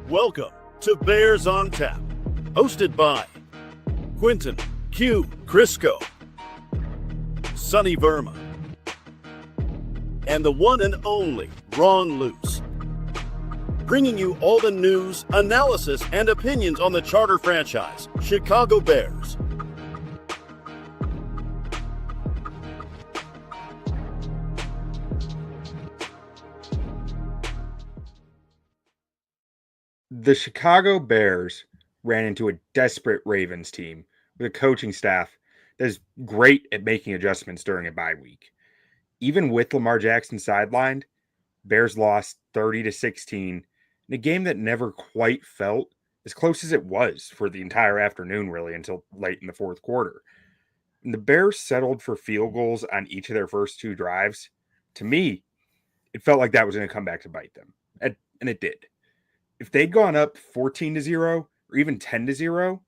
Welcome to Bears on Tap, hosted by Quinten, Krzysko, Sonny Verma, and the one and only Ron Luce. Bringing you all the news, analysis, and opinions on the charter franchise, Chicago Bears. The Chicago Bears ran into a desperate Ravens team with a coaching staff that is great at making adjustments during a bye week. Even with Lamar Jackson sidelined, Bears lost 30-16 in a game that never quite felt as close as it was for the entire afternoon, really, until late in the fourth quarter. And the Bears settled for field goals on each of their first two drives. To me, it felt like that was going to come back to bite them, and it did. If they'd gone up 14-0 or even 10-0,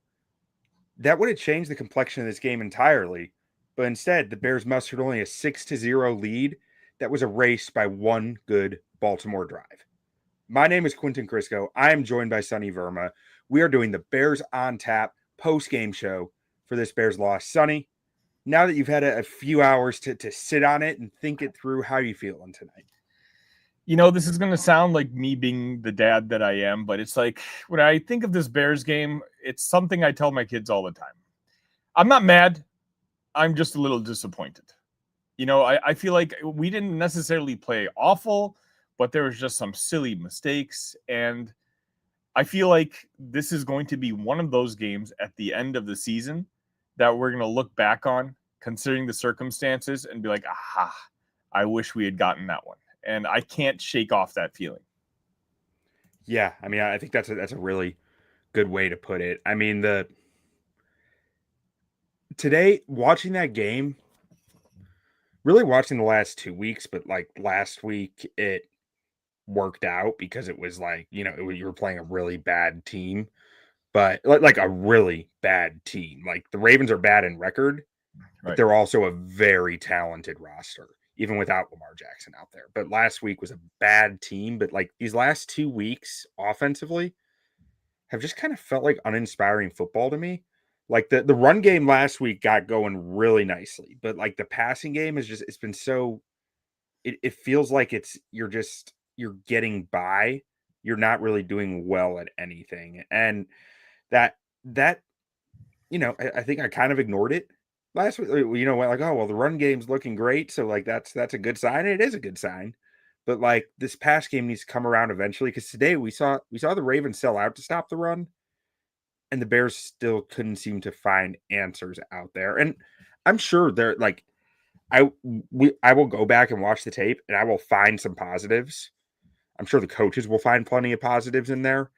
that would have changed the complexion of this game entirely. But instead, the Bears mustered only a 6-0 lead that was erased by one good Baltimore drive. My name is Quinten Krzysko. I am joined by Sonny Verma. We are doing the Bears on Tap post-game show for this Bears loss. Sonny, now that you've had a few hours to sit on it and think it through, how are you feeling tonight? You know, this is going to sound like me being the dad that I am, but it's like when I think of this Bears game, it's something I tell my kids all the time. I'm not mad. I'm just a little disappointed. You know, I feel like we didn't necessarily play awful, but there was just some silly mistakes. And I feel like this is going to be one of those games at the end of the season that we're going to look back on, considering the circumstances, and be like, aha, I wish we had gotten that one. And I can't shake off that feeling. Yeah, I mean, I think that's a really good way to put it. I mean, today watching that game, really watching the last 2 weeks, but like last week it worked out because it was like, you were playing a really bad team, but like a really bad team. Like the Ravens are bad in record, but they're also a very talented roster, even without Lamar Jackson out there. But last week was a bad team. But like these last 2 weeks offensively have just kind of felt like uninspiring football to me. Like the run game last week got going really nicely, but like the passing game is just, it's been so, it feels like you're getting by. You're not really doing well at anything. And that, I think I kind of ignored it last week. Went like, oh, well, the run game's looking great. So like, that's a good sign. It is a good sign. But like this pass game needs to come around eventually. Cause today we saw the Ravens sell out to stop the run, and the Bears still couldn't seem to find answers out there. And I'm sure they're like, I will go back and watch the tape and I will find some positives. I'm sure the coaches will find plenty of positives in there.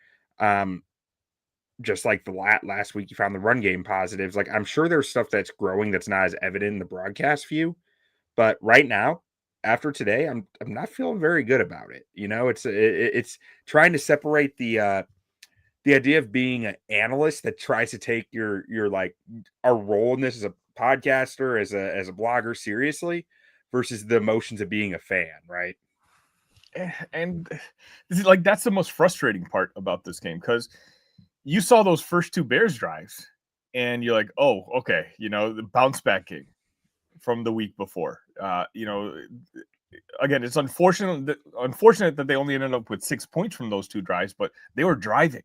Just like the last week you found the run game positives. Like I'm sure there's stuff that's growing that's not as evident in the broadcast view. But right now, after today, I'm not feeling very good about it. It's trying to separate the idea of being an analyst that tries to take your like our role in this as a podcaster, as a blogger seriously, versus the emotions of being a fan, right? And this is like, that's the most frustrating part about this game, because you saw those first two Bears drives and you're like, oh, okay, the bounce back game from the week before. Again, it's unfortunate that they only ended up with 6 points from those two drives, but they were driving.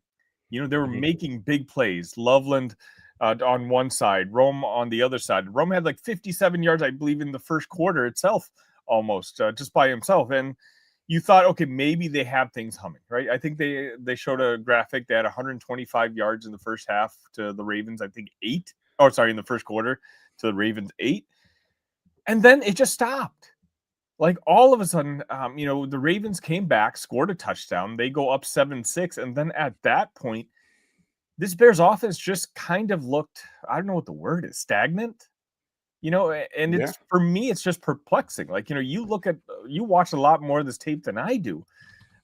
They were making big plays. Loveland on one side, Rome on the other side. Rome had like 57 yards, I believe, in the first quarter itself, almost just by himself. And you thought, okay, maybe they have things humming, right? I think they showed a graphic. They had 125 yards in the first half to the Ravens, I think in the first quarter to the Ravens 8. And then it just stopped. Like all of a sudden, the Ravens came back, scored a touchdown. They go up 7-6. And then at that point, this Bears offense just kind of looked, I don't know what the word is, stagnant. And it's, for me, it's just perplexing. Like, you watch a lot more of this tape than I do.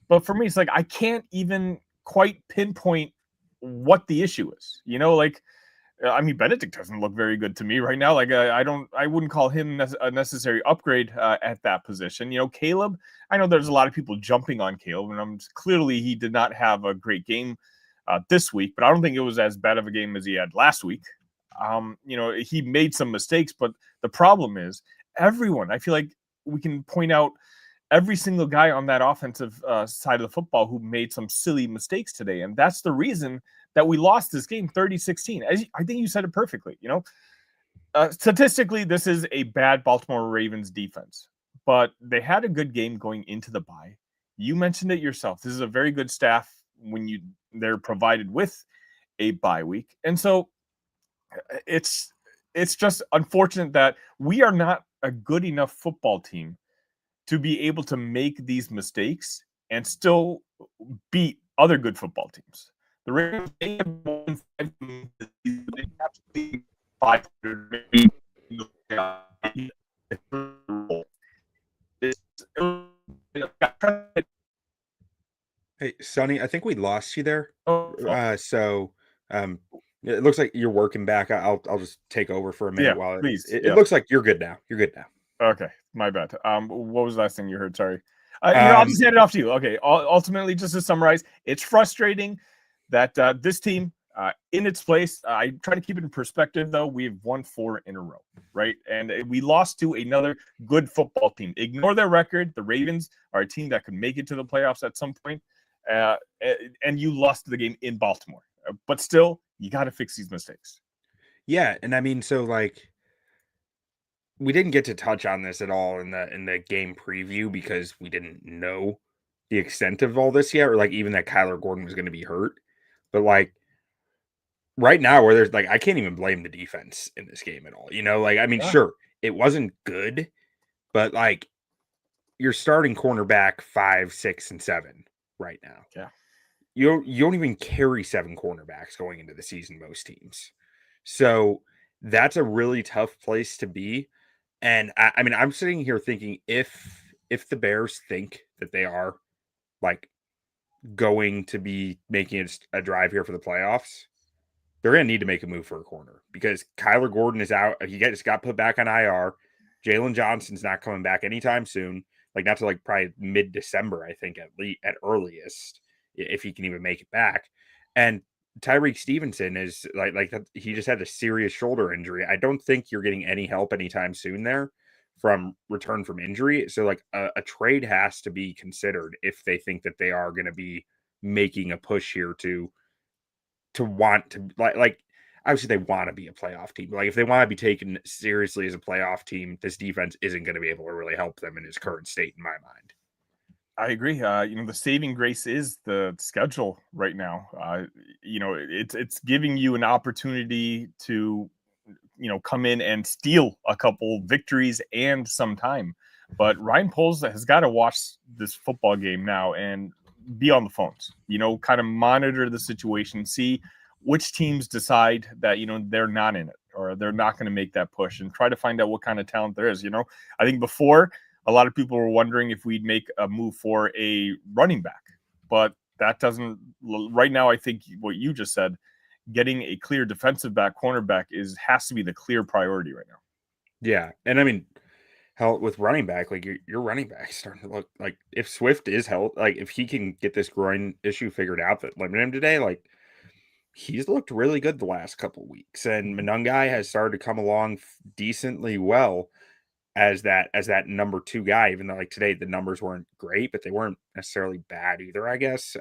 But for me, it's like, I can't even quite pinpoint what the issue is. Like I mean, Benedict doesn't look very good to me right now. Like I wouldn't call him a necessary upgrade at that position. Caleb, I know there's a lot of people jumping on Caleb, and clearly he did not have a great game this week, but I don't think it was as bad of a game as he had last week. He made some mistakes, but the problem is everyone. I feel like we can point out every single guy on that offensive side of the football who made some silly mistakes today, and that's the reason that we lost this game 30-16. I think you said it perfectly. Statistically, this is a bad Baltimore Ravens defense, but they had a good game going into the bye. You mentioned it yourself. This is a very good staff when they're provided with a bye week. And so it's just unfortunate that we are not a good enough football team to be able to make these mistakes and still beat other good football teams. The Ravens may have won 5 games this season, they have to be 500. Hey, Sonny, I think we lost you there. So it looks like you're working back. I'll just take over for a minute while please. It looks like you're good now. You're good now. Okay, my bad. What was the last thing you heard? Sorry. I'll just hand it off to you. Okay. Ultimately, just to summarize, it's frustrating that this team, in its place, I try to keep it in perspective, though. We've won 4 in a row, right? And we lost to another good football team. Ignore their record. The Ravens are a team that could make it to the playoffs at some point. And you lost the game in Baltimore. But still, you got to fix these mistakes. Yeah, and I mean, so like, we didn't get to touch on this at all in the game preview because we didn't know the extent of all this yet, or like even that Kyler Gordon was going to be hurt. But like right now, where there's like, I can't even blame the defense in this game at all. I mean, sure, it wasn't good, but like you're starting cornerback 5, 6, and 7 right now. Yeah. You don't even carry 7 cornerbacks going into the season, most teams. So that's a really tough place to be. And I mean, I'm sitting here thinking if the Bears think that they are like going to be making a drive here for the playoffs, they're going to need to make a move for a corner because Kyler Gordon is out. He just got put back on IR. Jalen Johnson's not coming back anytime soon. Like not to like probably mid-December, I think at earliest, if he can even make it back. And Tyreek Stevenson is like he just had a serious shoulder injury. I don't think you're getting any help anytime soon there from return from injury. So like a trade has to be considered if they think that they are going to be making a push here to want to like obviously they want to be a playoff team. Like if they want to be taken seriously as a playoff team, this defense isn't going to be able to really help them in its current state in my mind. I agree. The saving grace is the schedule right now. It's giving you an opportunity to, come in and steal a couple victories and some time. But Ryan Poles has got to watch this football game now and be on the phones, kind of monitor the situation, see which teams decide that, they're not in it or they're not going to make that push and try to find out what kind of talent there is. I think before, a lot of people were wondering if we'd make a move for a running back, but that doesn't right now. I think what you just said, getting a clear defensive back, cornerback has to be the clear priority right now. Yeah. And I mean, hell, with running back, like your running back is starting to look like if Swift is held, like if he can get this groin issue figured out that limited him today, like he's looked really good the last couple of weeks. And Monangai has started to come along decently well as that number 2 guy, even though like today the numbers weren't great, but they weren't necessarily bad either, I guess.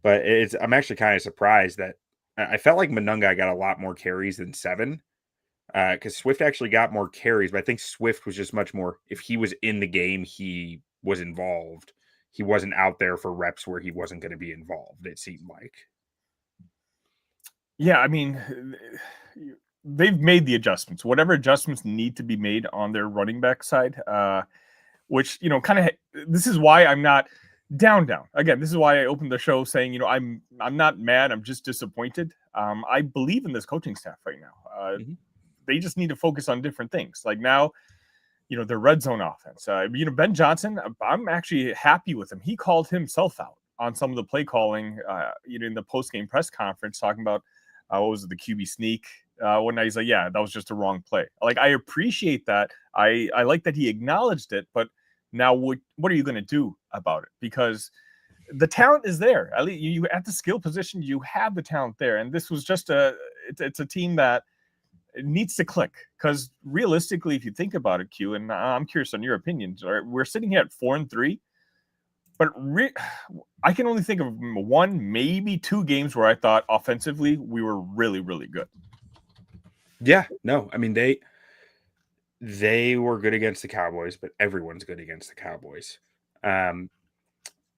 But I'm actually kind of surprised that I felt like Monangai got a lot more carries than 7. Because Swift actually got more carries, but I think Swift was just much more, if he was in the game, he was involved. He wasn't out there for reps where he wasn't going to be involved, it seemed like. Yeah, I mean, they've made the adjustments. Whatever adjustments need to be made on their running back side, which, kind of, this is why I'm not down. Again, this is why I opened the show saying, I'm not mad. I'm just disappointed. I believe in this coaching staff right now. They just need to focus on different things. Like now, their red zone offense. Ben Johnson, I'm actually happy with him. He called himself out on some of the play calling, in the post-game press conference, talking about what was it, the QB sneak? One night he's like, yeah, that was just a wrong play. Like, I appreciate that. I like that he acknowledged it, but now what are you going to do about it? Because the talent is there. At least you at the skill position, you have the talent there. And this was just it's a team that needs to click. Because realistically, if you think about it, Q, and I'm curious on your opinions, right? We're sitting here at 4-3, but I can only think of one, maybe two games where I thought offensively we were really, really good. Yeah, no, I mean they were good against the Cowboys, but everyone's good against the Cowboys.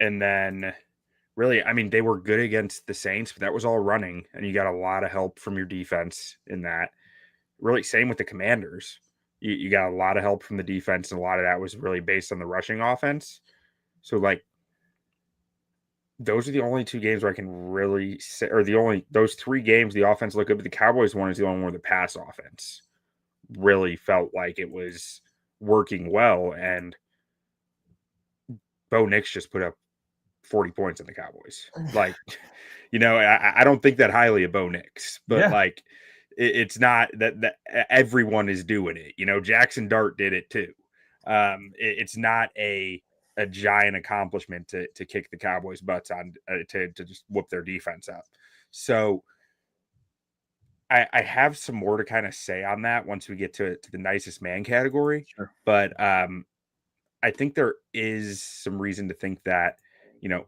And then really, I mean, they were good against the Saints, but that was all running, and you got a lot of help from your defense in that. Really, same with the Commanders. You got a lot of help from the defense, and a lot of that was really based on the rushing offense. So, like, those are the only two games where I can really say, or those three games the offense looked good, but the Cowboys one is the only one where the pass offense really felt like it was working well, and Bo Nix just put up 40 points in the Cowboys. Like, I don't think that highly of Bo Nix, but like, it's not that everyone is doing it. Jackson Dart did it too. It's not a giant accomplishment to kick the Cowboys' butts on to just whoop their defense up. So I have some more to kind of say on that once we get to the nicest man category. Sure. But I think there is some reason to think that, the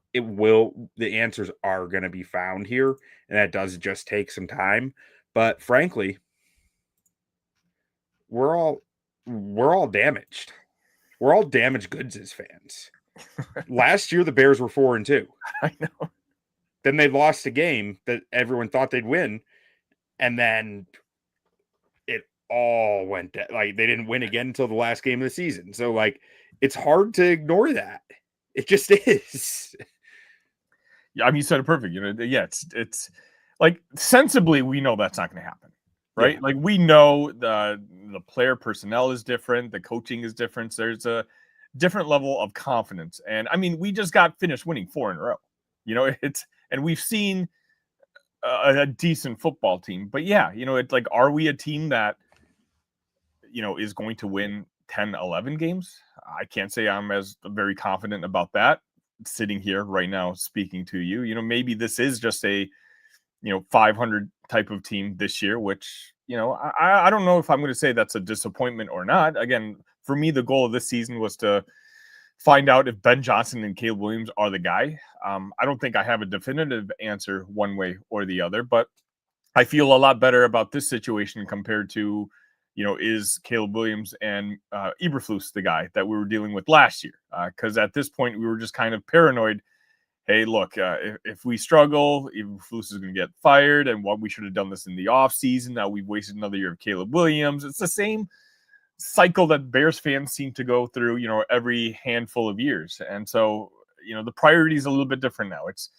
answers are going to be found here. And that does just take some time. But frankly, we're all damaged. We're all damaged goods as fans. Last year, the Bears were 4-2. I know. Then they lost a game that everyone thought they'd win. And then it all went down. Like, they didn't win again until the last game of the season. So, like, it's hard to ignore that. It just is. Yeah, I mean, you said it perfect. Yeah, it's like, sensibly, we know that's not going to happen, right? Yeah. Like, we know the player personnel is different, the coaching is different. There's a different level of confidence, and I mean, we just got finished winning 4 in a row. And we've seen a decent football team, but yeah, it's like, are we a team that is going to win 10, 11 games? I can't say I'm as very confident about that sitting here right now speaking to you. Maybe this is just a 500 type of team this year, which I don't know if I'm going to say that's a disappointment or not. Again, for me, the goal of this season was to find out if Ben Johnson and Caleb Williams are the guy. I don't think I have a definitive answer one way or the other, but I feel a lot better about this situation compared to, is Caleb Williams and Eberflus the guy that we were dealing with last year? Because at this point, we were just kind of paranoid. Hey, look, if we struggle, Eberflus is going to get fired, and we should have done this in the offseason. Now we've wasted another year of Caleb Williams. It's the same cycle that Bears fans seem to go through, every handful of years. And so, the priority is a little bit different now. It's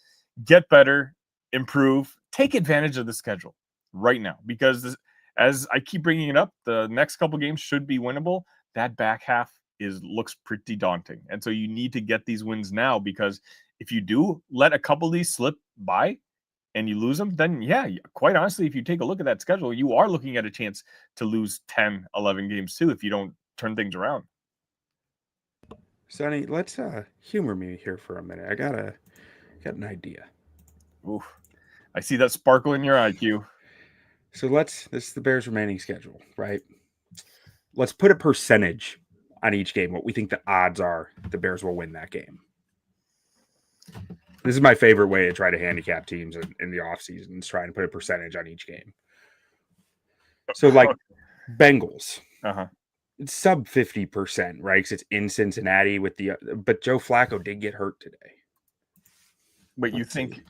get better, improve, take advantage of the schedule right now, because as I keep bringing it up, the next couple games should be winnable. That back half looks pretty daunting. And so you need to get these wins now, because if you do let a couple of these slip by and you lose them, then yeah, quite honestly, if you take a look at that schedule, you are looking at a chance to lose 10, 11 games too if you don't turn things around. Sonny, let's humor me here for a minute. I got an idea. Oof. I see that sparkle in your IQ. So this is the Bears' remaining schedule, right? Let's put a percentage on each game, what we think the odds are the Bears will win that game. This is my favorite way to try to handicap teams in the offseason, is trying to put a percentage on each game. So, like, Bengals, it's sub 50%, right? Because it's in Cincinnati but Joe Flacco did get hurt today. Wait, you think?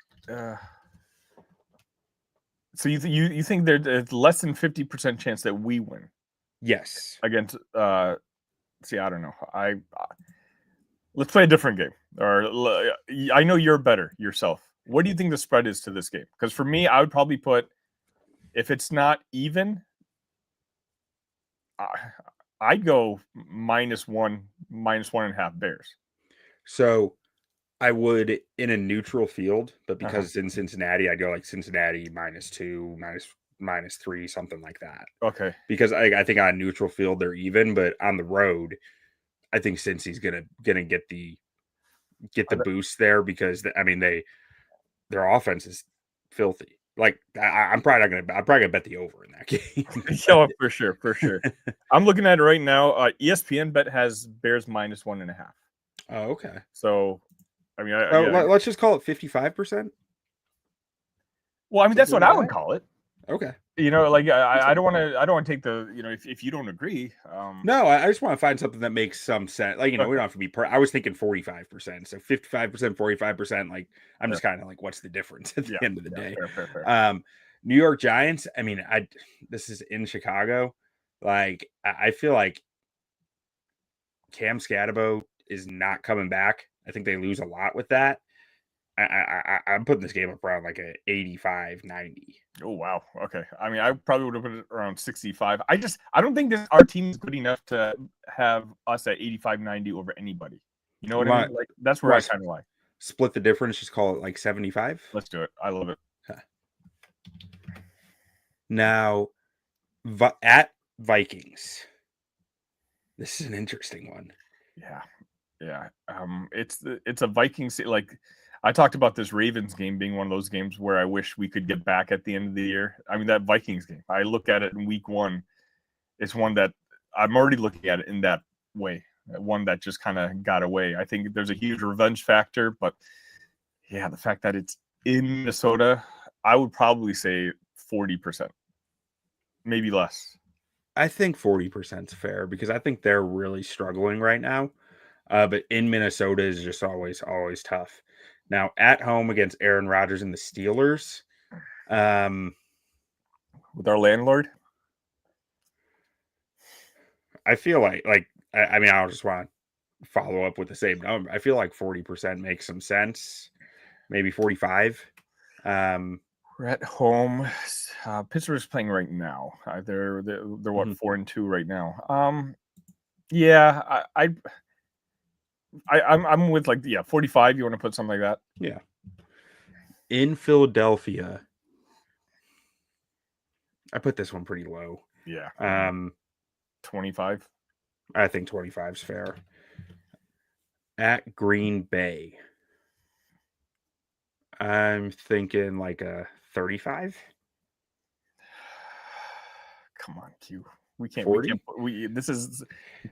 So you think there's less than 50% chance that we win? Yes. Against see, I don't know. Let's play a different game. Or I know you're better yourself. What do you think the spread is to this game? Because for me, I would probably put, if it's not even, I'd go -1, -1.5 Bears. So I would in a neutral field, but Uh-huh. because it's in Cincinnati, I'd go like Cincinnati -2, -3, something like that. Okay. Because I think on a neutral field they're even, but on the road, I think Cincy's gonna get the boost there because their offense is filthy. Like I'm probably gonna bet the over in that game. Yeah, for sure, for sure. I'm looking at it right now. ESPN bet has Bears -1.5. Oh, okay. So, I mean, Oh, let's just call it 55%. well, I mean, that's Something what I like would that? call it. Okay. Like That's I don't fine. want to take the if you don't agree. No, I just want to find something that makes some sense. Like, we Okay. don't have to be I was thinking 45%. So 55%, 45%. Like, I'm Fair. just kind of like, what's the difference at the end of the day? Fair. New York Giants. I mean, this is in Chicago. Like, I feel like Cam Scatabo is not coming back. I think they lose a lot with that. I'm putting this game up around like a 85-90. Oh wow. Okay. I mean, I probably would have put it around 65. I don't think our team is good enough to have us at 85-90 over anybody. You know what I mean? Like that's where I kind of like. Split the difference. Just call it like 75. Let's do it. I love it. Now, at Vikings. This is an interesting one. Yeah. It's a Vikings. Like I talked about this Ravens game being one of those games where I wish we could get back at the end of the year. I mean, that Vikings game, I look at it in week 1. It's one that I'm already looking at it in that way. One that just kind of got away. I think there's a huge revenge factor, but yeah, the fact that it's in Minnesota, I would probably say 40%, maybe less. I think 40% is fair because I think they're really struggling right now. But in Minnesota is just always tough. Now at home against Aaron Rodgers and the Steelers, with our landlord, I feel like I mean I just want to follow up with the same number. I feel like 40% makes some sense. Maybe 45. We're at home. Pittsburgh's playing right now. They're what 4-2 right now. Yeah, I'm with 45. You want to put something like that? Yeah. In Philadelphia, I put this one pretty low. Yeah. 25. I think 25 is fair. At Green Bay, I'm thinking like a 35. Come on, Q. We can't. 40? This is.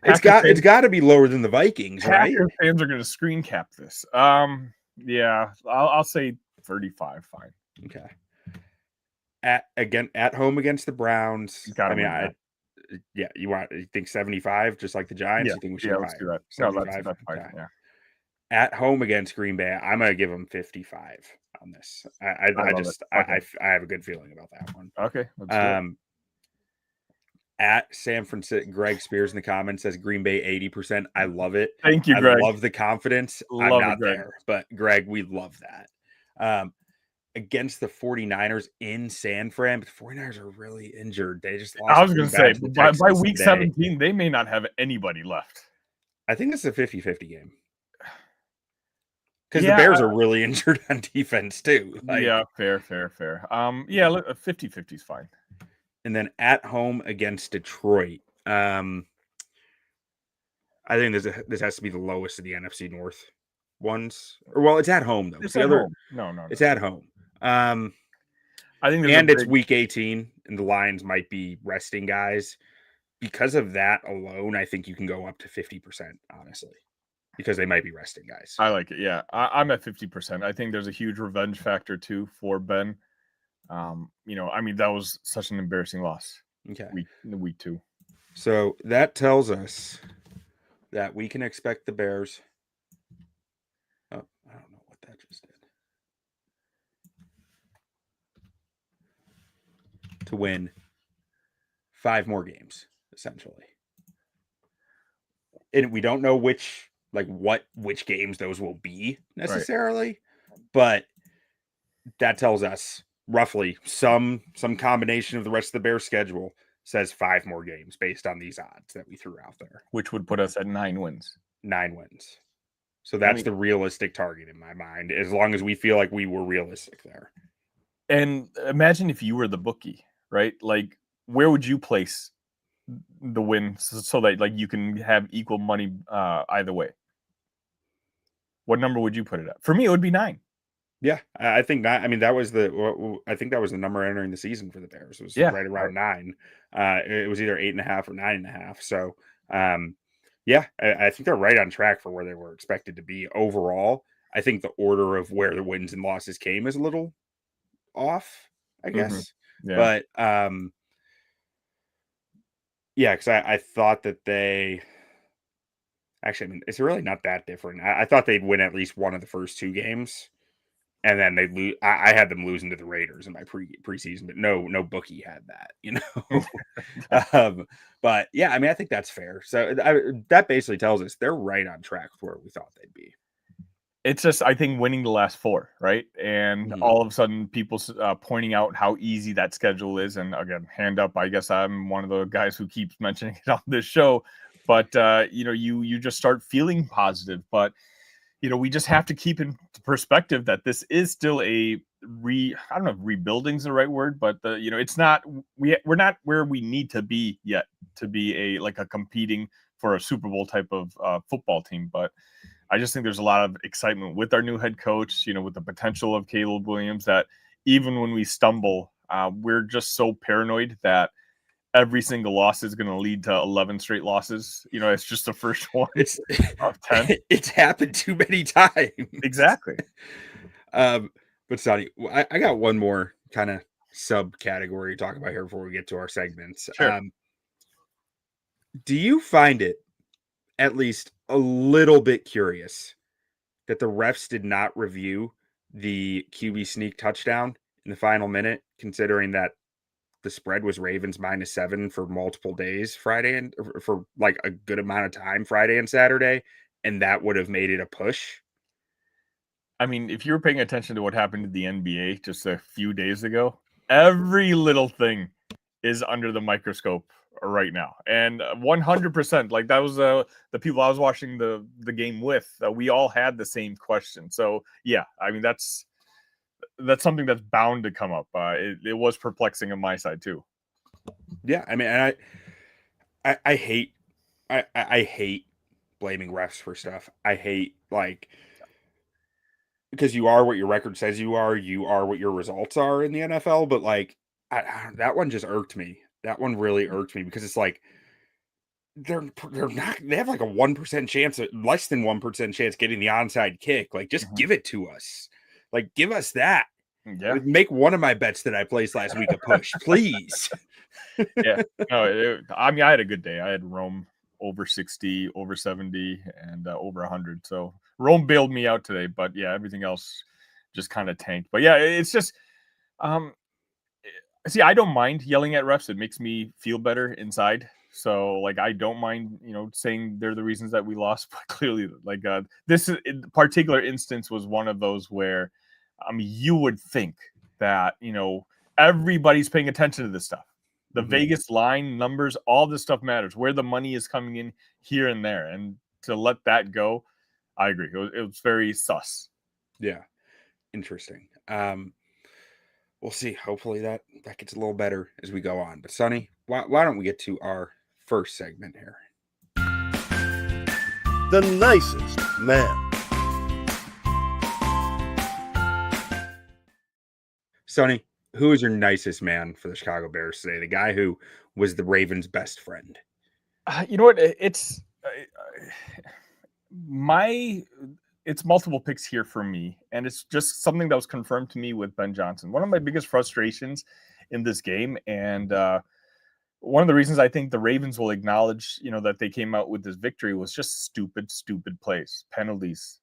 It's got to be lower than the Vikings, right? Packers fans are going to screen cap this. Yeah, I'll say 35. Fine. Okay. At home against the Browns. You think 75, just like the Giants? Yeah, you think we should let's do that. 75? That's fine. Okay. Yeah. At home against Green Bay, I'm gonna give them 55 on this. I have a good feeling about that one. Okay. Let's do it. At San Francisco, Greg Spears in the comments says Green Bay 80%. I love it. Thank you, Greg. I love the confidence. I'm not there, but Greg, we love that. Against the 49ers in San Fran, but the 49ers are really injured. They just lost. I was going to say, by week 17, they may not have anybody left. I think this is a 50-50 game. Because the Bears are really injured on defense, too. Yeah, fair. 50-50 is fine. And then at home against Detroit. I think this has to be the lowest of the NFC North ones. Well, it's at home, though. It's at home. No. It's at home. I think it's week 18, and the Lions might be resting guys. Because of that alone, I think you can go up to 50%, honestly. Because they might be resting guys. I like it, yeah. I'm at 50%. I think there's a huge revenge factor, too, for Ben. That was such an embarrassing loss. Okay. Week 2. So that tells us that we can expect the Bears. Oh, I don't know what that just did. To win 5 more games, essentially. And we don't know which games those will be necessarily, but that tells us roughly some combination of the rest of the Bears schedule says 5 more games based on these odds that we threw out there, which would put us at 9 wins. 9 wins. So that's the realistic target in my mind, as long as we feel like we were realistic there. And imagine if you were the bookie, right? Like, where would you place the win so that like you can have equal money either way? What number would you put it at? For me, it would be 9. Yeah, I think that. I mean, that was I think that was the number entering the season for the Bears. It was right around 9. It was either 8.5 or 9.5. So, yeah, I think they're right on track for where they were expected to be overall. I think the order of where the wins and losses came is a little off, I guess. Yeah. But yeah, because I thought that they actually, I mean, it's really not that different. I thought they'd win at least one of the first 2 games, and then they lose. I had them losing to the Raiders in my preseason, but no bookie had that, you know. But yeah, I mean, I think that's fair. So that basically tells us they're right on track for where we thought they'd be. It's just, I think, winning the last 4, right? And all of a sudden, people pointing out how easy that schedule is. And again, hand up, I guess I'm one of the guys who keeps mentioning it on this show. But, you know, you just start feeling positive. But, you know, we just have to keep in perspective that this is still I don't know if rebuilding is the right word, but, you know, it's not, we're not where we need to be yet to be a competing for a Super Bowl type of football team. But I just think there's a lot of excitement with our new head coach, you know, with the potential of Caleb Williams, that even when we stumble, we're just so paranoid that every single loss is going to lead to 11 straight losses. You know, it's just the first one of 10. It's happened too many times. Exactly. But Sonny, I got one more kind of subcategory to talk about here before we get to our segments. Sure. Do you find it at least a little bit curious that the refs did not review the QB sneak touchdown in the final minute, considering that the spread was Ravens -7 for multiple days Friday and for like a good amount of time Friday and Saturday, and that would have made it a push? I mean, if you were paying attention to what happened to the NBA just a few days ago, every little thing is under the microscope right now. And 100%, like that was the people I was watching the game with, we all had the same question. So yeah, I mean, that's something that's bound to come up. It was perplexing on my side too. Yeah, I mean, and I hate I hate blaming refs for stuff. I hate, like, because you are what your record says you are what your results are in the NFL, but like that one just irked me. That one really irked me because it's like they're not, they have like a 1% chance, less than 1% chance getting the onside kick. Like, just give it to us. Like, give us that. Yeah. Make one of my bets that I placed last week a push, please. Yeah. No, I mean, I had a good day. I had Rome over 60, over 70, and over 100. So Rome bailed me out today, but yeah, everything else just kind of tanked. But yeah, it's just, see, I don't mind yelling at refs. It makes me feel better inside. So like, I don't mind, you know, saying they're the reasons that we lost, but clearly like this particular instance was one of those where, I mean, you would think that, you know, everybody's paying attention to this stuff. The Vegas line numbers, all this stuff matters. Where the money is coming in here and there, and to let that go, I agree. It was very sus. Yeah, interesting. We'll see. Hopefully that gets a little better as we go on. But Sonny, why don't we get to our first segment here? The nicest man. Sonny, who is your nicest man for the Chicago Bears today? The guy who was the Ravens' best friend. You know what? It's multiple picks here for me, and it's just something that was confirmed to me with Ben Johnson. One of my biggest frustrations in this game, and one of the reasons I think the Ravens will acknowledge, you know, that they came out with this victory was just stupid plays, penalties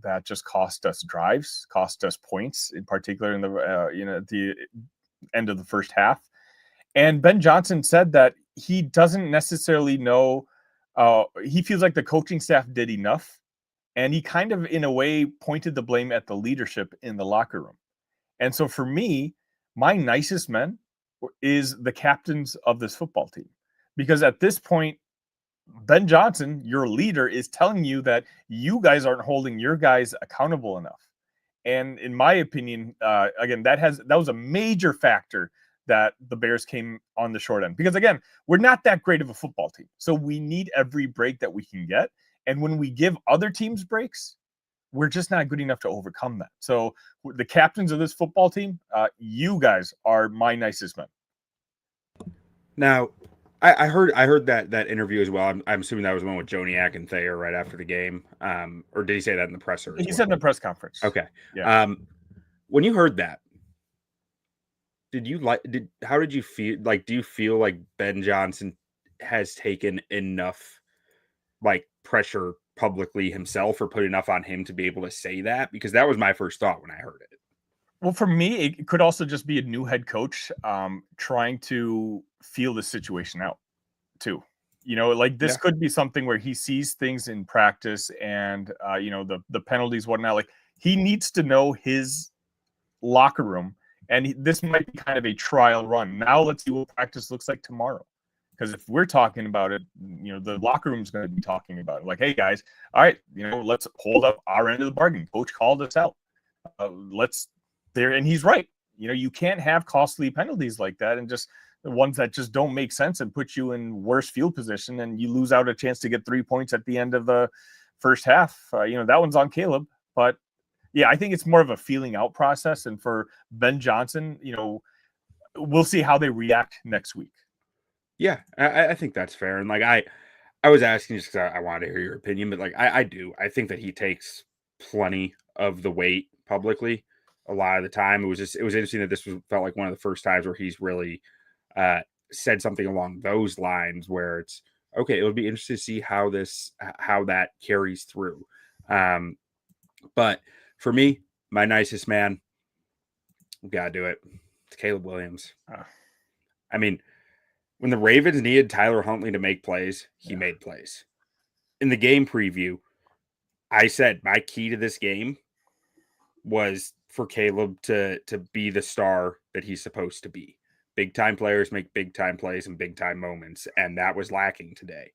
that just cost us drives, cost us points, in particular in the at the end of the first half. And Ben Johnson said that he doesn't necessarily know. He feels like the coaching staff did enough. And he kind of, in a way, pointed the blame at the leadership in the locker room. And so for me, my nicest men is the captains of this football team. Because at this point, Ben Johnson, your leader, is telling you that you guys aren't holding your guys accountable enough. And in my opinion, again, that was a major factor that the Bears came on the short end. Because again, we're not that great of a football team. So we need every break that we can get. And when we give other teams breaks, we're just not good enough to overcome that. So the captains of this football team, you guys are my nicest men. Now, I heard that interview as well. I'm assuming that was the one with Joniak and Thayer right after the game. Or did he say that in the presser? He said in the press conference. Okay. Yeah. When you heard that, how did you feel? Like, do you feel like Ben Johnson has taken enough like pressure publicly himself, or put enough on him to be able to say that? Because that was my first thought when I heard it. Well, for me, it could also just be a new head coach trying to feel the situation out too. Like this could be something where he sees things in practice and, the penalties, whatnot. Like he needs to know his locker room, and this might be kind of a trial run. Now let's see what practice looks like tomorrow. Because if we're talking about it, the locker room is going to be talking about it. Like, hey guys, all right, let's hold up our end of the bargain. Coach called us out. And he's right. You can't have costly penalties like that, and just the ones that just don't make sense and put you in worse field position, and you lose out a chance to get 3 points at the end of the first half. That one's on Caleb. But yeah, I think it's more of a feeling out process. And for Ben Johnson, we'll see how they react next week. Yeah, I think that's fair. And like I was asking just because I wanted to hear your opinion, but like I think that he takes plenty of the weight publicly. A lot of the time, it was interesting that felt like one of the first times where he's really said something along those lines, where it's okay. It would be interesting to see how that carries through. But for me, my nicest man, we gotta do it. It's Caleb Williams. I mean, when the Ravens needed Tyler Huntley to make plays, he made plays. In the game preview, I said my key to this game was for Caleb to be the star that he's supposed to be. Big time players make big time plays in big time moments, and that was lacking today.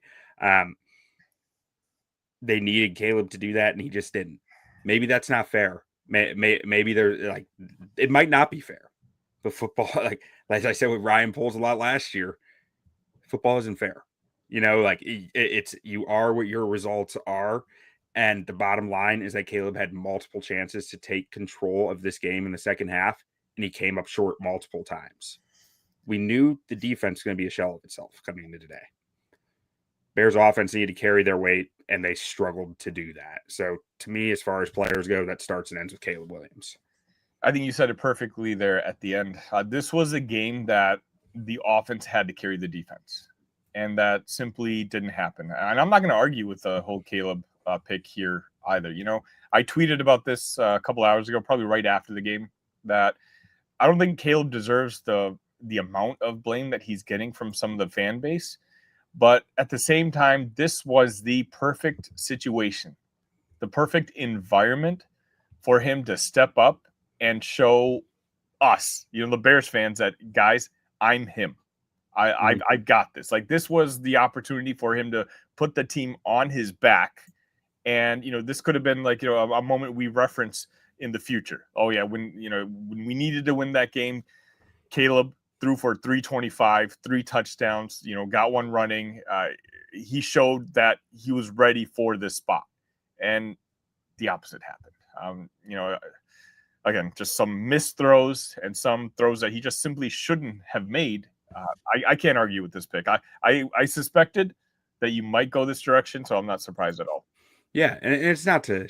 They needed Caleb to do that, and he just didn't. Maybe that's not fair. Maybe they're like, it might not be fair. But football, like as I said with Ryan Poles a lot last year, football isn't fair. It's you are what your results are. And the bottom line is that Caleb had multiple chances to take control of this game in the second half, and he came up short multiple times. We knew the defense was going to be a shell of itself coming into today. Bears offense needed to carry their weight, and they struggled to do that. So to me, as far as players go, that starts and ends with Caleb Williams. I think you said it perfectly there at the end. This was a game that the offense had to carry the defense, and that simply didn't happen. And I'm not going to argue with the whole Caleb pick here either. I tweeted about this a couple hours ago, probably right after the game, that I don't think Caleb deserves the amount of blame that he's getting from some of the fan base. But at the same time, this was the perfect situation, the perfect environment for him to step up and show us, the Bears fans, that, guys, I'm him. I got this. Like, this was the opportunity for him to put the team on his back. And, this could have been like, a moment we reference in the future. Oh yeah. When we needed to win that game, Caleb threw for 325, 3 touchdowns, got one running. He showed that he was ready for this spot, and the opposite happened. Again, just some missed throws and some throws that he just simply shouldn't have made. I can't argue with this pick. I suspected that you might go this direction, so I'm not surprised at all. Yeah, and it's not to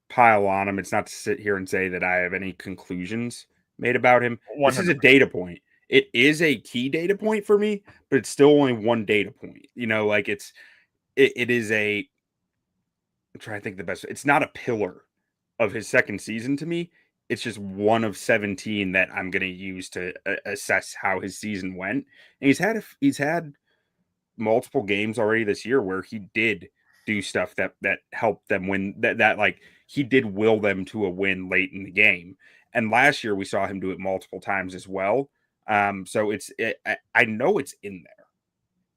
pile on him. It's not to sit here and say that I have any conclusions made about him. 100%. This is a data point. It is a key data point for me, but it's still only one data point. It is a, I'm trying to think of the best. It's not a pillar of his second season to me. It's just one of 17 that I'm going to use to assess how his season went. And he's had multiple games already this year where he did do stuff that helped them win, that like he did will them to a win late in the game. And last year we saw him do it multiple times as well. So I know it's in there.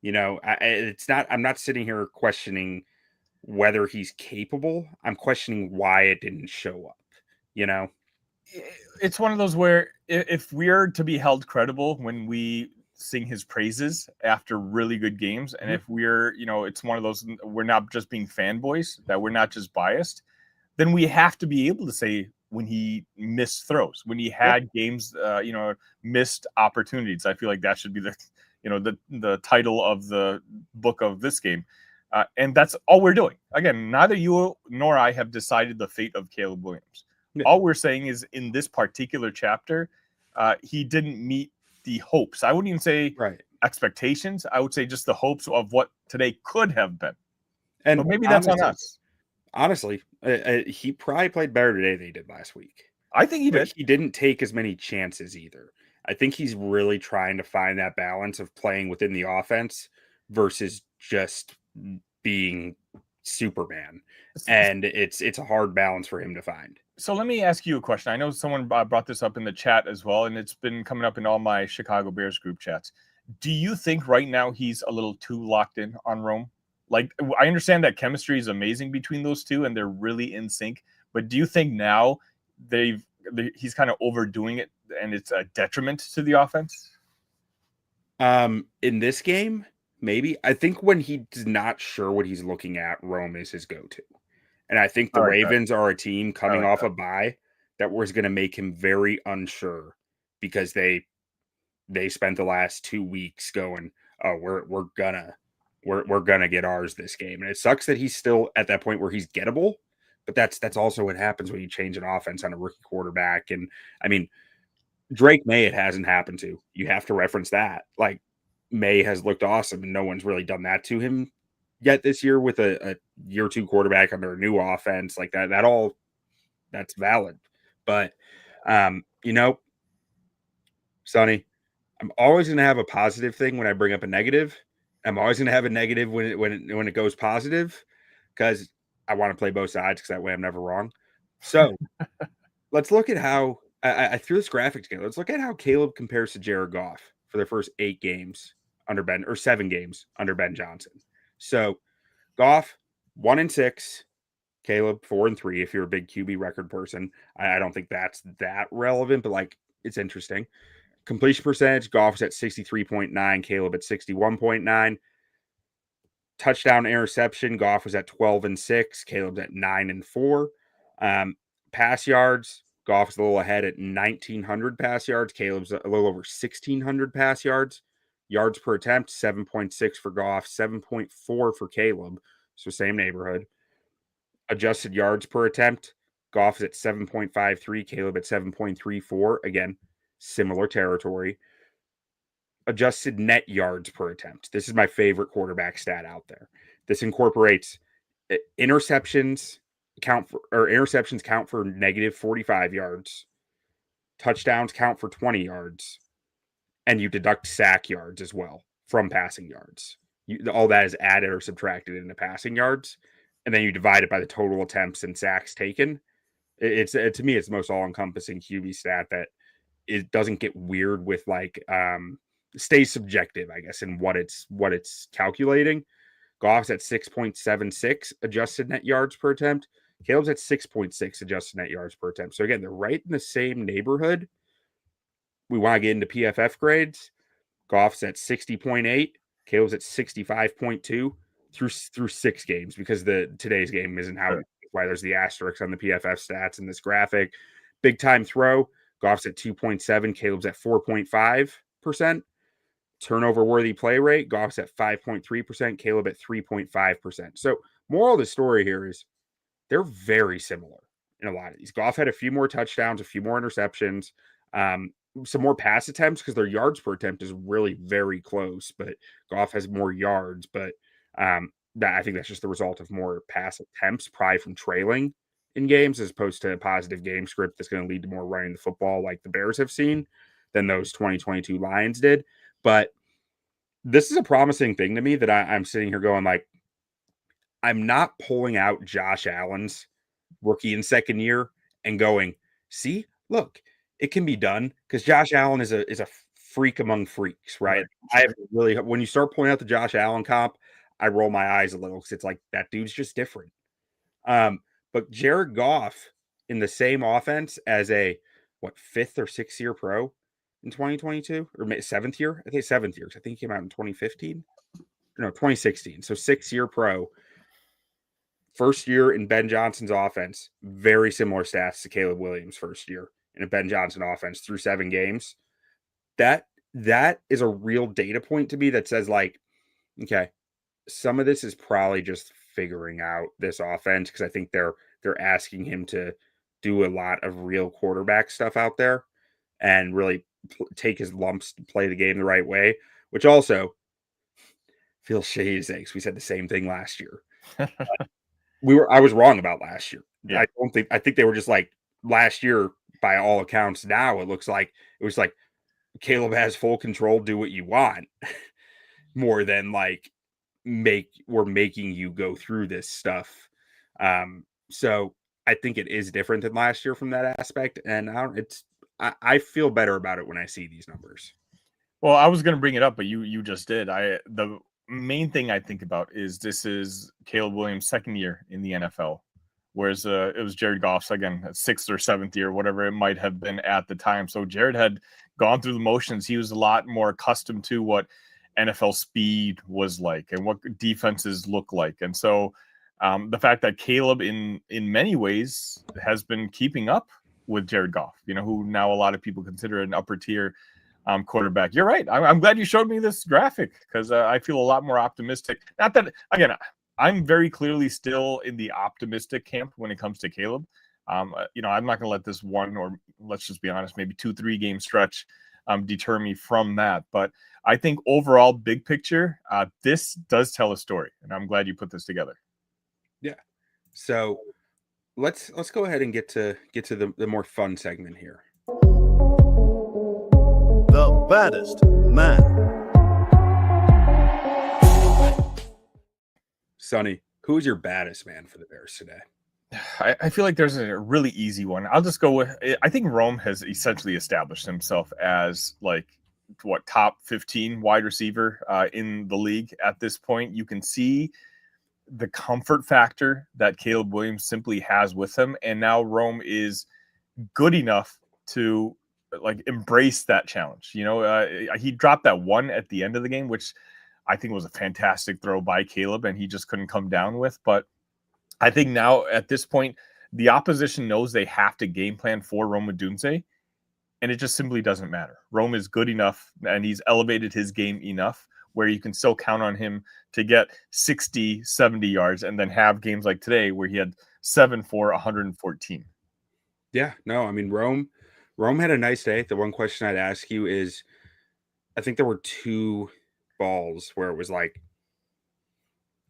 You know, I'm not sitting here questioning whether he's capable. I'm questioning why it didn't show up, you know? It's one of those where if we're to be held credible when we sing his praises after really good games, and if we're, it's one of those, we're not just being fanboys, that we're not just biased, then we have to be able to say when he missed throws, when he had games, missed opportunities. I feel like that should be the title of the book of this game. And that's all we're doing. Again, neither you nor I have decided the fate of Caleb Williams. Yeah. All we're saying is in this particular chapter, he didn't meet the hopes. I wouldn't even say expectations. I would say just the hopes of what today could have been. And but maybe that's on us. Honestly, he probably played better today than he did last week. I think he did. He didn't take as many chances either. I think he's really trying to find that balance of playing within the offense versus just being Superman. And it's a hard balance for him to find. So let me ask you a question. I know someone brought this up in the chat as well, and it's been coming up in all my Chicago Bears group chats. Do you think right now he's a little too locked in on Rome? Like, I understand that chemistry is amazing between those two, and they're really in sync. But do you think now he's kind of overdoing it, and it's a detriment to the offense? In this game, maybe. I think when he's not sure what he's looking at, Rome is his go-to. And I think the Ravens are a team coming off a bye that was going to make him very unsure because they spent the last 2 weeks going, oh, we're gonna get ours this game. And it sucks that he's still at that point where he's gettable, but that's also what happens when you change an offense on a rookie quarterback. And I mean, Drake May, it hasn't happened to. You have to reference that. Like, May has looked awesome, and no one's really done that to him yet this year with a year 2 quarterback under a new offense like that. That's valid. But Sonny, I'm always going to have a positive thing when I bring up a negative. I'm always going to have a negative when it goes positive because I want to play both sides because that way I'm never wrong. So let's look at how I threw this graphic together. Let's look at how Caleb compares to Jared Goff for their first 8 games under Ben, or 7 games under Ben Johnson. So Goff 1-6, Caleb 4-3. If you're a big QB record person, I don't think that's that relevant, but like it's interesting. Completion percentage, Goff's at 63.9, Caleb at 61.9. Touchdown interception, Goff was at 12-6, Caleb's at 9-4. Pass yards, Goff's a little ahead at 1,900 pass yards, Caleb's a little over 1,600 pass yards. Yards per attempt, 7.6 for Goff, 7.4 for Caleb. So same neighborhood. Adjusted yards per attempt, Goff is at 7.53, Caleb at 7.34. Again, similar territory. Adjusted net yards per attempt. This is my favorite quarterback stat out there. This incorporates interceptions count for negative 45 yards. Touchdowns count for 20 yards. And you deduct sack yards as well from passing yards. All that is added or subtracted into passing yards. And then you divide it by the total attempts and sacks taken. To me, it's the most all-encompassing QB stat that it doesn't get weird with like stays subjective, I guess, in what it's calculating. Goff's at 6.76 adjusted net yards per attempt. Caleb's at 6.6 adjusted net yards per attempt. So again, they're right in the same neighborhood. We want to get into PFF grades. Goff's at 60.8. Caleb's at 65.2 through 6 games because today's game isn't why there's the asterisk on the PFF stats in this graphic. Big time throw. Goff's at 2.7. Caleb's at 4.5%. Turnover worthy play rate. Goff's at 5.3%. Caleb at 3.5%. So moral of the story here is they're very similar in a lot of these. Goff had a few more touchdowns, a few more interceptions, some more pass attempts because their yards per attempt is really very close, but Goff has more yards. But I think that's just the result of more pass attempts, probably from trailing in games, as opposed to a positive game script that's going to lead to more running the football like the Bears have seen than those 2022 Lions did. But this is a promising thing to me that I'm sitting here going like, I'm not pulling out Josh Allen's rookie and second year and going, see, look, it can be done because Josh Allen is a freak among freaks, right? I have really, when you start pointing out the Josh Allen comp, I roll my eyes a little because it's like that dude's just different. But Jared Goff in the same offense as a fifth or sixth year pro in 2022 or seventh year? I think seventh year because I think he came out in 2015. No, 2016. So 6-year pro. First year in Ben Johnson's offense, very similar stats to Caleb Williams' first year in a Ben Johnson offense through 7 games. That is a real data point to me that says, like, okay, some of this is probably just figuring out this offense because I think they're asking him to do a lot of real quarterback stuff out there and really take his lumps to play the game the right way, which also feels shady to say because we said the same thing last year. I was wrong about last year. Yeah. I think they were just like last year by all accounts. Now it looks like it was like Caleb has full control, do what you want more than like we're making you go through this stuff. So I think it is different than last year from that aspect. And I feel better about it when I see these numbers. Well, I was going to bring it up, but you just did. The main thing I think about is this is Caleb Williams' second year in the NFL, whereas it was Jared Goff's, again, 6th or 7th year, whatever it might have been at the time. So Jared had gone through the motions. He was a lot more accustomed to what NFL speed was like and what defenses look like. And so the fact that Caleb in many ways has been keeping up with Jared Goff, who now a lot of people consider an upper tier quarterback. You're right. I'm glad you showed me this graphic because I feel a lot more optimistic. Not that, again, I'm very clearly still in the optimistic camp when it comes to Caleb. I'm not going to let this one, or let's just be honest, maybe 2-3 game stretch deter me from that. But I think overall, big picture, this does tell a story, and I'm glad you put this together. Yeah. So let's go ahead and get to the more fun segment here. The baddest man. Sonny, who is your baddest man for the Bears today? I feel like there's a really easy one. I'll just go with, I think Rome has essentially established himself as top 15 wide receiver in the league at this point. You can see the comfort factor that Caleb Williams simply has with him. And now Rome is good enough to embrace that challenge. He dropped that one at the end of the game, which I think was a fantastic throw by Caleb, and he just couldn't come down with. But I think now at this point, the opposition knows they have to game plan for Rome Odunze, and it just simply doesn't matter. Rome is good enough, and he's elevated his game enough where you can still count on him to get 60, 70 yards and then have games like today where he had 7 for 114. Yeah, no, I mean, Rome had a nice day. The one question I'd ask you is, I think there were 2 balls where it was like,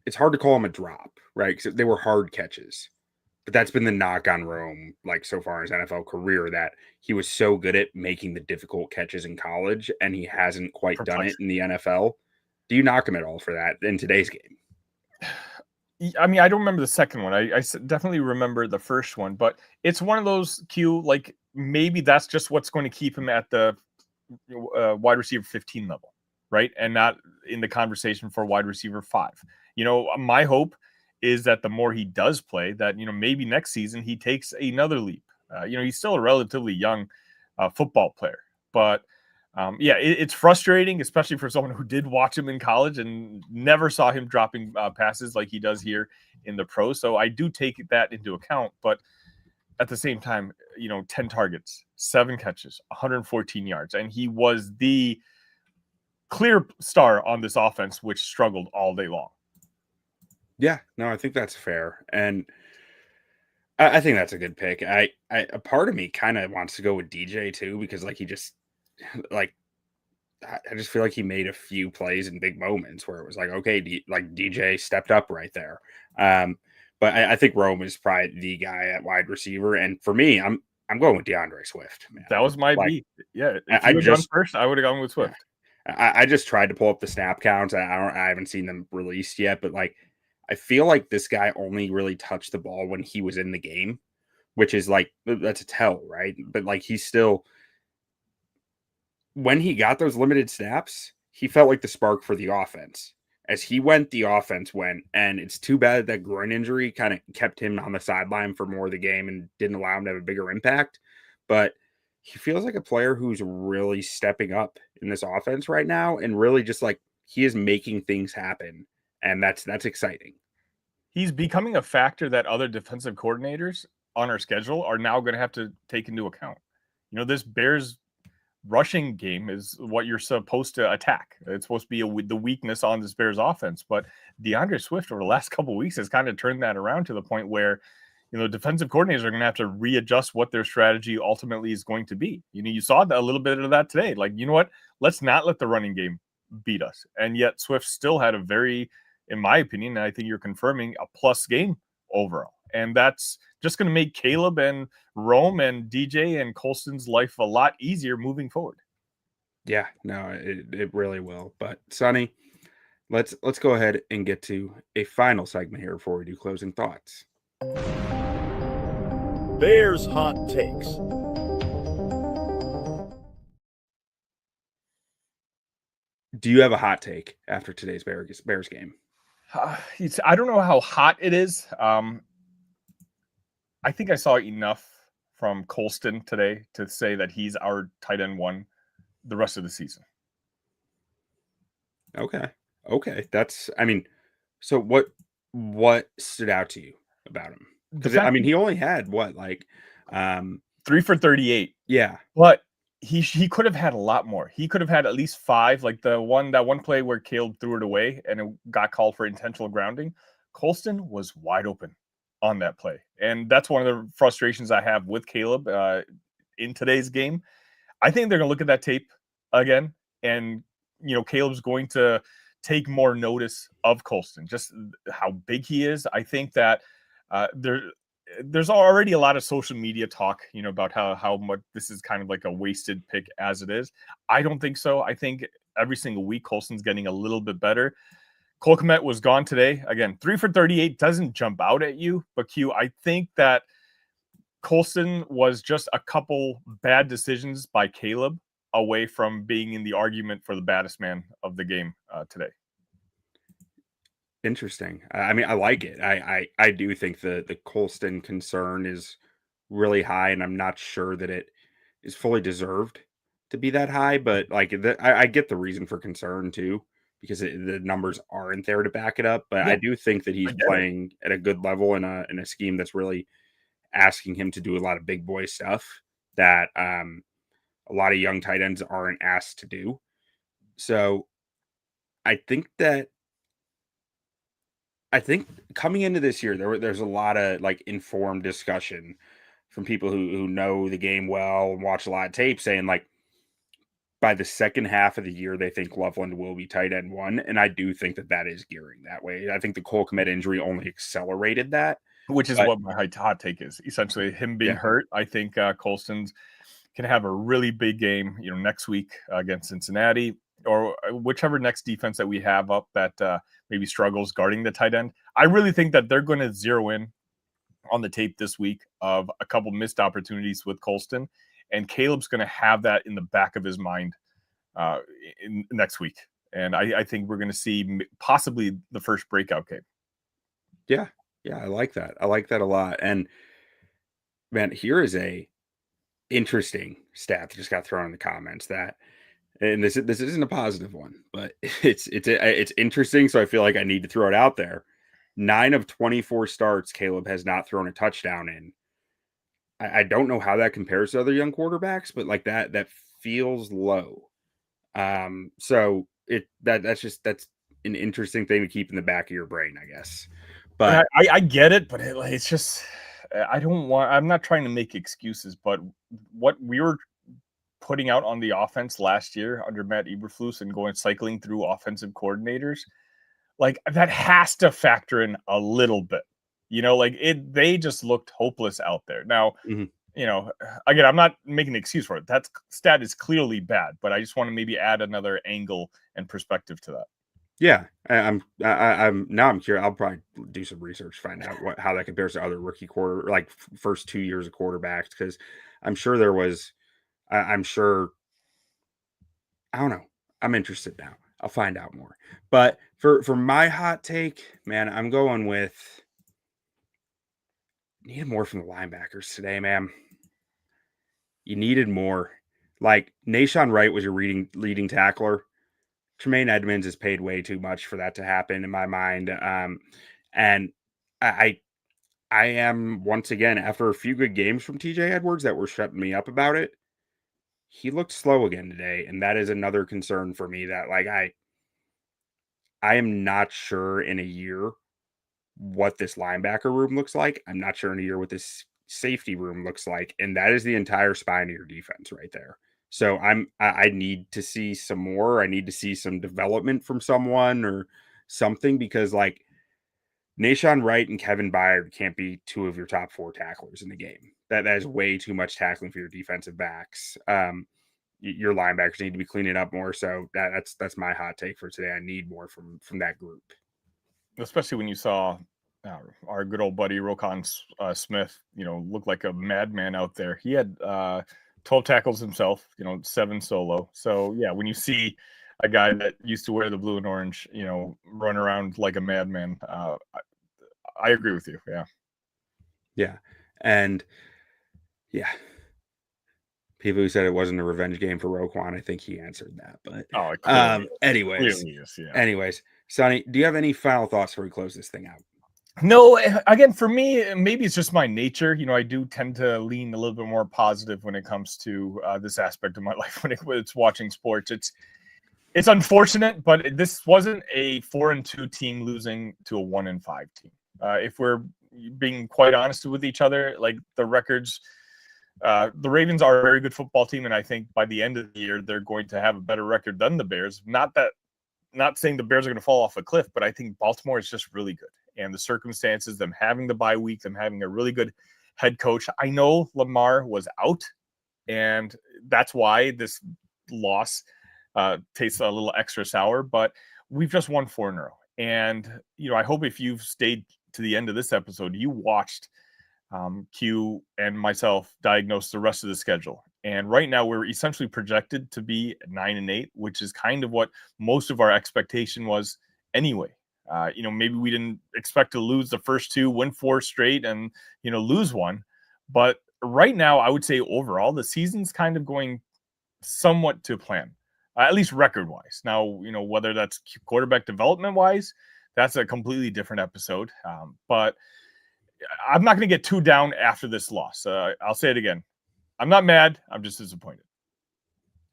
it's hard to call them a drop, right? Because they were hard catches. But that's been the knock on Rome, so far in his NFL career, that he was so good at making the difficult catches in college, and he hasn't quite done it in the NFL. Do you knock him at all for that in today's game? I mean, I don't remember the second one. I definitely remember the first one, but it's one of those maybe that's just what's going to keep him at the wide receiver 15 level, right? And not in the conversation for wide receiver 5. My hope is that the more he does play, that, maybe next season he takes another leap. He's still a relatively young football player, but it's frustrating, especially for someone who did watch him in college and never saw him dropping passes like he does here in the pros. So I do take that into account, but at the same time, 10 targets, 7 catches, 114 yards, and he was the clear star on this offense, which struggled all day long. Yeah, no, I think that's fair. And I think that's a good pick. A part of me kind of wants to go with DJ too, because he just I just feel like he made a few plays in big moments where it was okay, DJ stepped up right there. But I think Rome is probably the guy at wide receiver. And for me, I'm going with DeAndre Swift, man. That was my beat. Yeah. If you had gone first, I would have gone with Swift. I just tried to pull up the snap counts. I haven't seen them released yet, but I feel like this guy only really touched the ball when he was in the game, which is that's a tell, right? But he's still, when he got those limited snaps, he felt like the spark for the offense. As he went, the offense went, and it's too bad that groin injury kind of kept him on the sideline for more of the game and didn't allow him to have a bigger impact. But he feels like a player who's really stepping up in this offense right now, and really just like he is making things happen, and that's exciting. He's becoming a factor that other defensive coordinators on our schedule are now going to have to take into account. This Bears rushing game is what you're supposed to attack. It's supposed to be the weakness on this Bears offense. But DeAndre Swift over the last couple of weeks has kind of turned that around to the point where, defensive coordinators are going to have to readjust what their strategy ultimately is going to be. You saw a little bit of that today. Like, you know what? Let's not let the running game beat us. And yet Swift still had a very, in my opinion, and I think you're confirming, a plus game overall. And that's just going to make Caleb and Rome and DJ and Colston's life a lot easier moving forward. Yeah, no, it really will. But Sonny, let's go ahead and get to a final segment here before we do closing thoughts. Bears hot takes. Do you have a hot take after today's Bears game? I don't know how hot it is. I think I saw enough from Colston today to say that he's our tight end one the rest of the season. Okay. So what stood out to you about him? Because he only had what, 3 for 38. Yeah. But he could have had a lot more. He could have had at least 5, like that one play where Caleb threw it away and it got called for intentional grounding. Colston was wide open on that play. And that's one of the frustrations I have with Caleb in today's game. I think they're going to look at that tape again, and Caleb's going to take more notice of Colston, just how big he is. I think that there's already a lot of social media talk, about how much this is kind of like a wasted pick as it is. I don't think so. I think every single week Colston's getting a little bit better. Cole Kmet was gone today. Again, 3 for 38 doesn't jump out at you, but Q, I think that Colston was just a couple bad decisions by Caleb away from being in the argument for the baddest man of the game today. Interesting. I like it. I do think the Colston concern is really high, and I'm not sure that it is fully deserved to be that high, but I get the reason for concern too, because the numbers aren't there to back it up. But yeah, I do think that he's playing at a good level in a scheme that's really asking him to do a lot of big boy stuff that a lot of young tight ends aren't asked to do. So I think coming into this year, there's a lot of informed discussion from people who know the game well and watch a lot of tape saying by the second half of the year, they think Loveland will be tight end one. And I do think that is gearing that way. I think the Cole Kmet injury only accelerated that. Which is what my hot take is. Essentially, him being hurt, I think Colston's can have a really big game, next week against Cincinnati or whichever next defense that we have up that maybe struggles guarding the tight end. I really think that they're going to zero in on the tape this week of a couple missed opportunities with Colston, and Caleb's going to have that in the back of his mind in next week. And I think we're going to see possibly the first breakout game. Yeah. Yeah, I like that. I like that a lot. And man, here is a interesting stat that just got thrown in the comments and this isn't a positive one, but it's interesting. So I feel like I need to throw it out there. 9 of 24 starts, Caleb has not thrown a touchdown in. I don't know how that compares to other young quarterbacks, but that feels low. So that's an interesting thing to keep in the back of your brain, I guess. But I get it, but it's just I'm not trying to make excuses, but what we were putting out on the offense last year under Matt Eberflus and cycling through offensive coordinators, that has to factor in a little bit. They just looked hopeless out there. Now, again, I'm not making an excuse for it. That stat is clearly bad, but I just want to maybe add another angle and perspective to that. Yeah, I'm curious. I'll probably do some research, find out how that compares to other rookie first 2 years of quarterbacks, because I'm sure I don't know. I'm interested now. I'll find out more. But for my hot take, man, I'm going with needed more from the linebackers today, man. You needed more. Like Nashawn Wright was your leading tackler. Tremaine Edmonds is paid way too much for that to happen in my mind. And I am once again, after a few good games from TJ Edwards that were shutting me up about it, he looked slow again today, and that is another concern for me. That like I am not sure in a year what this linebacker room looks like. I'm not sure in a year what this safety room looks like, and that is the entire spine of your defense right there. So I need to see some more. I need to see some development from someone or something, because like Nashawn Wright and Kevin Byard can't be two of your top 4 tacklers in the game. That is way too much tackling for your defensive backs. Your linebackers need to be cleaning up more. So that's my hot take for today. I need more from that group. Especially when you saw our good old buddy Roquan Smith, look like a madman out there. He had 12 tackles himself, 7 solo. So yeah, when you see a guy that used to wear the blue and orange, run around like a madman, I agree with you. Yeah. Yeah. And yeah, people who said it wasn't a revenge game for Roquan, I think he answered that. But anyways, Sonny, do you have any final thoughts before we close this thing out? No, again, for me, maybe it's just my nature. I do tend to lean a little bit more positive when it comes to this aspect of my life when it's watching sports. It's unfortunate, but this wasn't a 4-2 team losing to a 1-5 team. If we're being quite honest with each other, like the records, the Ravens are a very good football team, and I think by the end of the year they're going to have a better record than the Bears. Not saying the Bears are going to fall off a cliff, but I think Baltimore is just really good. And the circumstances, them having the bye week, them having a really good head coach. I know Lamar was out, and that's why this loss tastes a little extra sour, but we've just won 4 in a row. And, I hope if you've stayed to the end of this episode, you watched Q and myself diagnose the rest of the schedule. And right now we're essentially projected to be 9-8, which is kind of what most of our expectation was anyway. Maybe we didn't expect to lose the first 2, win 4 straight and, lose 1. But right now, I would say overall, the season's kind of going somewhat to plan, at least record-wise. Now, whether that's quarterback development-wise, that's a completely different episode. But I'm not going to get too down after this loss. I'll say it again. I'm not mad. I'm just disappointed.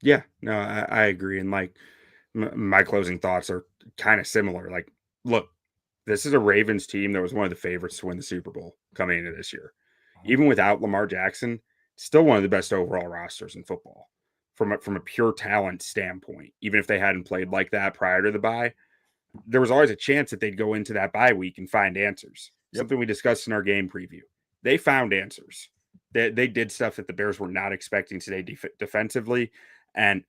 Yeah, no, I agree. And like my closing thoughts are kind of similar. Like, look, this is a Ravens team that was one of the favorites to win the Super Bowl coming into this year. Even without Lamar Jackson, still one of the best overall rosters in football from a pure talent standpoint. Even if they hadn't played like that prior to the bye, there was always a chance that they'd go into that bye week and find answers. Yep. Something we discussed in our game preview. They found answers. They did stuff that the Bears were not expecting today defensively, and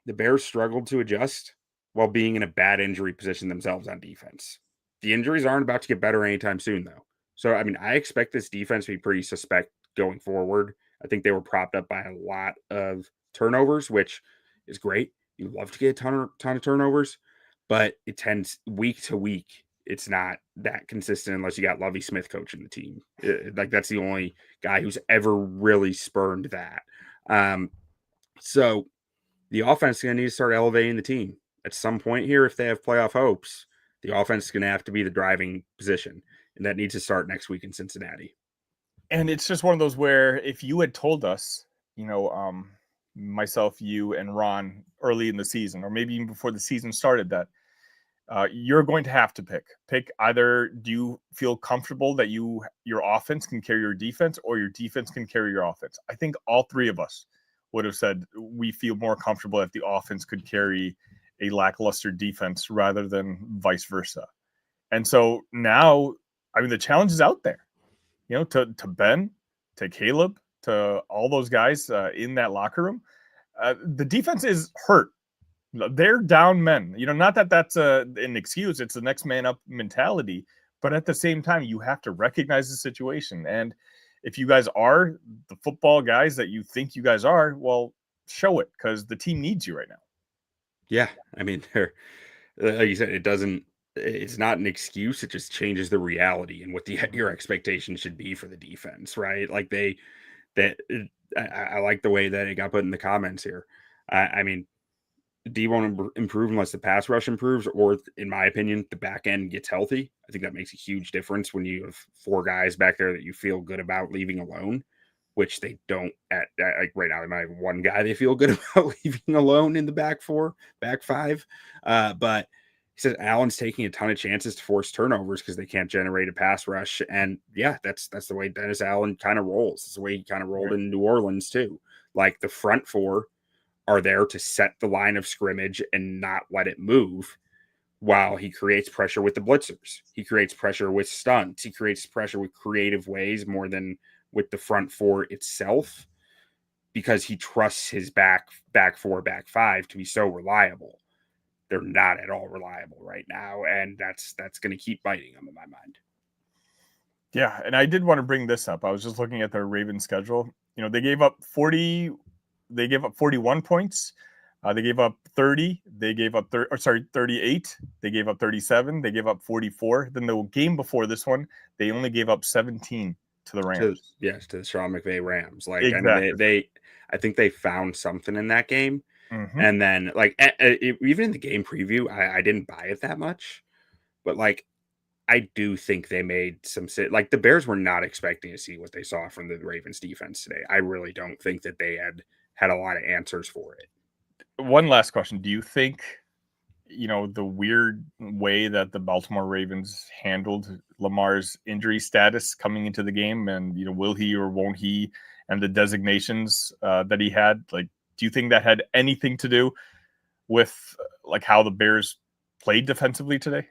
the Bears struggled to adjust while being in a bad injury position themselves on defense. The injuries aren't about to get better anytime soon, though. So, I mean, I expect this defense to be pretty suspect going forward. I think they were propped up by a lot of turnovers, which is great. You love to get a ton of turnovers, but it tends week to week. It's not that consistent unless you got Lovie Smith coaching the team. Like that's the only guy who's ever really spurned that. So the offense is going to need to start elevating the team at some point here. If they have playoff hopes, the offense is going to have to be the driving position, and that needs to start next week in Cincinnati. And it's just one of those where if you had told us, myself, you, and Ron early in the season, or maybe even before the season started, that you're going to have to pick either do you feel comfortable that your offense can carry your defense or your defense can carry your offense. I think all 3 of us would have said we feel more comfortable that the offense could carry a lackluster defense rather than vice versa. And so now, I mean, the challenge is out there, to Ben, to Caleb, to all those guys in that locker room. The defense is hurt. They're down men. Not that that's an excuse. It's the next man up mentality. But at the same time, you have to recognize the situation. And if you guys are the football guys that you think you guys are, well, show it, because the team needs you right now. Yeah, I mean, they're like you said, it's not an excuse. It just changes the reality and what your expectation should be for the defense, right? Like that. I like the way that it got put in the comments here. I mean, D won't improve unless the pass rush improves, or in my opinion, the back end gets healthy. I think that makes a huge difference when you have 4 guys back there that you feel good about leaving alone, which they don't like right now. They might have 1 guy they feel good about leaving alone in the back 5. But he says Allen's taking a ton of chances to force turnovers because they can't generate a pass rush. And yeah, that's the way Dennis Allen kind of rolls. It's the way he kind of rolled in New Orleans too. Like the front 4 are there to set the line of scrimmage and not let it move while he creates pressure with the blitzers. He creates pressure with stunts. He creates pressure with creative ways more than with the front 4 itself, because he trusts his back 4, back 5 to be so reliable. They're not at all reliable right now, and that's going to keep biting them in my mind. Yeah, and I did want to bring this up. I was just looking at their Ravens schedule. They gave up 41 points. They gave up 30. They gave up 38. They gave up 37. They gave up 44. Then the game before this one, they only gave up 17 to the Rams. To the Sean McVay Rams. Like, exactly. I mean, I think they found something in that game. And then, like, even in the game preview, I didn't buy it that much. But, like, I do think they made some – like, the Bears were not expecting to see what they saw from the Ravens defense today. I really don't think that they had a lot of answers for it. One last question. Do you think, the weird way that the Baltimore Ravens handled Lamar's injury status coming into the game and, will he or won't he, and the designations that he had, like, do you think that had anything to do with like how the Bears played defensively today?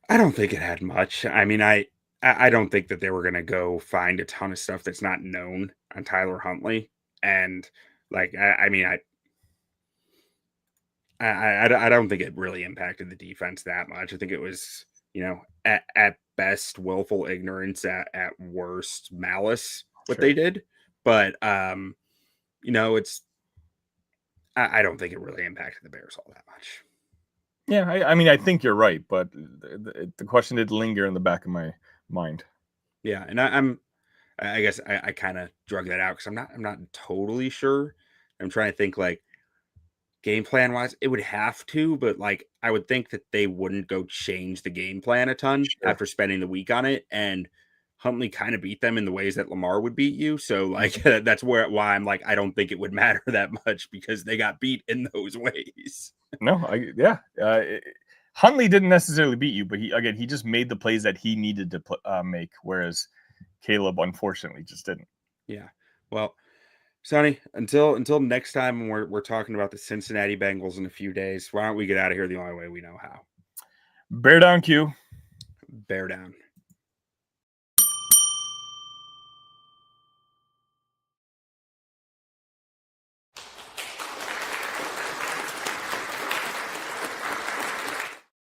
I don't think it had much. I mean, I don't think that they were going to go find a ton of stuff that's not known on Tyler Huntley. And like, I mean, I don't think it really impacted the defense that much. I think it was, at best willful ignorance, at worst malice what they did. But it's I don't think it really impacted the Bears all that much. Yeah, I mean, I think you're right, but the question did linger in the back of my mind. Yeah, and I guess I kind of drug that out because I'm not totally sure. I'm trying to think like game plan wise, it would have to, but like I would think that they wouldn't go change the game plan a ton after spending the week on it. And Huntley kind of beat them in the ways that Lamar would beat you. So like that's why I'm like, I don't think it would matter that much because they got beat in those ways. No, Huntley didn't necessarily beat you, but he just made the plays that he needed to make, whereas Caleb unfortunately just didn't. Yeah. Well, Sonny, until next time when we're talking about the Cincinnati Bengals in a few days, why don't we get out of here the only way we know how? Bear down, Q. Bear down.